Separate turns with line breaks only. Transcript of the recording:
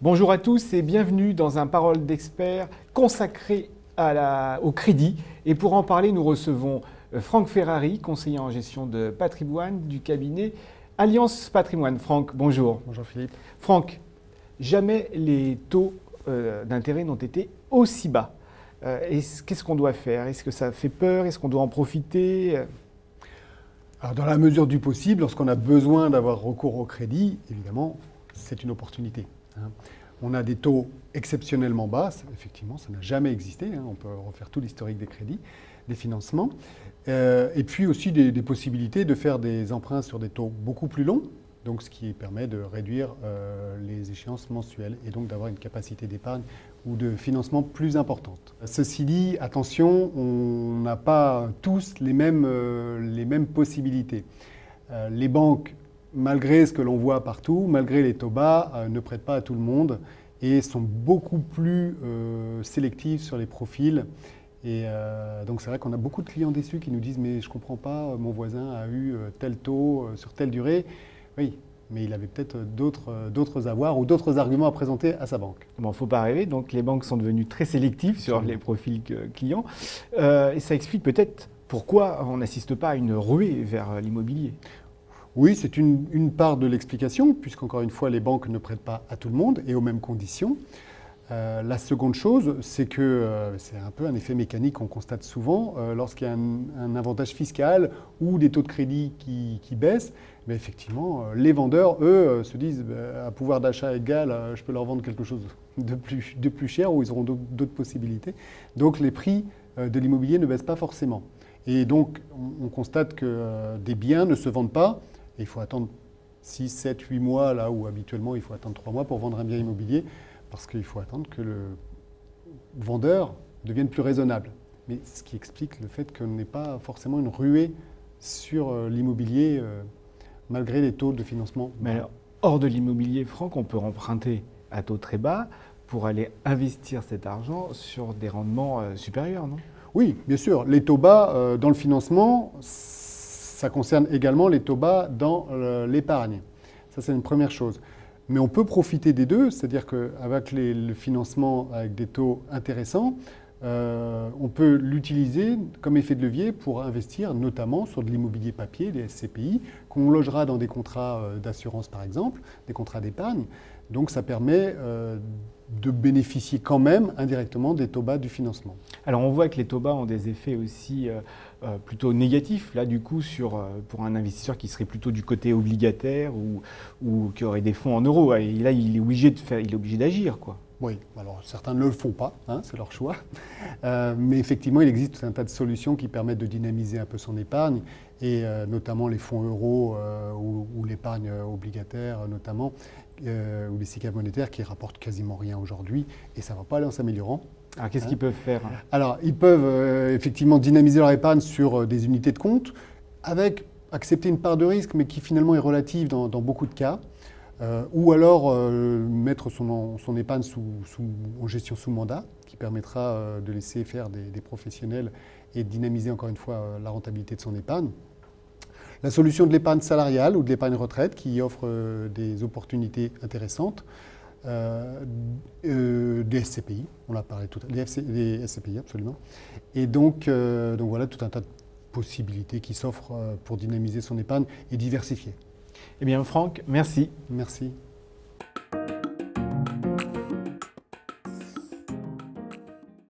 Bonjour à tous et bienvenue dans un Parole d'expert consacré au crédit. Et pour en parler, nous recevons Franck Ferrari, conseiller en gestion de patrimoine du cabinet Alliance Patrimoine. Franck, bonjour.
Bonjour Philippe.
Franck, jamais les taux d'intérêt n'ont été aussi bas. Qu'est-ce qu'on doit faire? Est-ce que ça fait peur? Est-ce qu'on doit en profiter?
Alors, dans la mesure du possible, lorsqu'on a besoin d'avoir recours au crédit, évidemment, c'est une opportunité. On a des taux exceptionnellement bas, effectivement, ça n'a jamais existé. On peut refaire tout l'historique des crédits, des financements. Et puis aussi des possibilités de faire des emprunts sur des taux beaucoup plus longs, donc ce qui permet de réduire les échéances mensuelles et donc d'avoir une capacité d'épargne ou de financement plus importante. Ceci dit, attention, on n'a pas tous les mêmes possibilités. Les banques, malgré ce que l'on voit partout, malgré les taux bas, ne prêtent pas à tout le monde et sont beaucoup plus sélectives sur les profils. Et donc c'est vrai qu'on a beaucoup de clients déçus qui nous disent « mais je ne comprends pas, mon voisin a eu tel taux sur telle durée ». Oui, mais il avait peut-être d'autres avoirs ou d'autres arguments à présenter à sa banque.
Bon, il ne faut pas rêver, donc les banques sont devenues très sélectives sur les profils clients. Et ça explique peut-être pourquoi on n'assiste pas à une ruée vers l'immobilier.
Oui, c'est une part de l'explication, puisqu'encore une fois, les banques ne prêtent pas à tout le monde et aux mêmes conditions. La seconde chose, c'est que c'est un peu un effet mécanique qu'on constate souvent lorsqu'il y a un avantage fiscal ou des taux de crédit qui baissent. Mais effectivement, les vendeurs, eux, se disent à pouvoir d'achat égal, je peux leur vendre quelque chose de plus cher ou ils auront d'autres possibilités. Donc les prix de l'immobilier ne baissent pas forcément. Et donc on constate que des biens ne se vendent pas et il faut attendre 6, 7, 8 mois, là où habituellement il faut attendre 3 mois pour vendre un bien immobilier. Parce qu'il faut attendre que le vendeur devienne plus raisonnable. Mais ce qui explique le fait qu'on n'ait pas forcément une ruée sur l'immobilier malgré les taux de financement bas.
Mais alors, hors de l'immobilier, Franck, on peut emprunter à taux très bas pour aller investir cet argent sur des rendements supérieurs, non?
Oui, bien sûr. Les taux bas dans le financement, ça concerne également les taux bas dans l'épargne. Ça, c'est une première chose. Mais on peut profiter des deux, c'est-à-dire qu'avec le financement avec des taux intéressants, on peut l'utiliser comme effet de levier pour investir notamment sur de l'immobilier papier, des SCPI, qu'on logera dans des contrats d'assurance par exemple, des contrats d'épargne. Donc ça permet de bénéficier quand même indirectement des taux bas du financement.
Alors on voit que les taux bas ont des effets aussi plutôt négatifs, là du coup, pour un investisseur qui serait plutôt du côté obligataire ou qui aurait des fonds en euros. Et là, il est obligé d'agir, quoi.
Oui, alors certains ne le font pas, c'est leur choix. Mais effectivement, il existe tout un tas de solutions qui permettent de dynamiser un peu son épargne, et notamment les fonds euros ou l'épargne obligataire notamment, ou les SICAV monétaires qui rapportent quasiment rien aujourd'hui, et ça ne va pas aller en s'améliorant.
Alors qu'est-ce qu'ils peuvent faire?
Alors ils peuvent effectivement dynamiser leur épargne sur des unités de compte, avec accepter une part de risque, mais qui finalement est relative dans beaucoup de cas. Ou alors mettre son épargne en gestion sous mandat, qui permettra de laisser faire des professionnels et de dynamiser encore une fois la rentabilité de son épargne. La solution de l'épargne salariale ou de l'épargne retraite qui offre des opportunités intéressantes. Des SCPI, on l'a parlé tout à l'heure, des SCPI absolument. Et donc voilà tout un tas de possibilités qui s'offrent pour dynamiser son épargne et diversifier.
Eh bien Franck, merci.
Merci.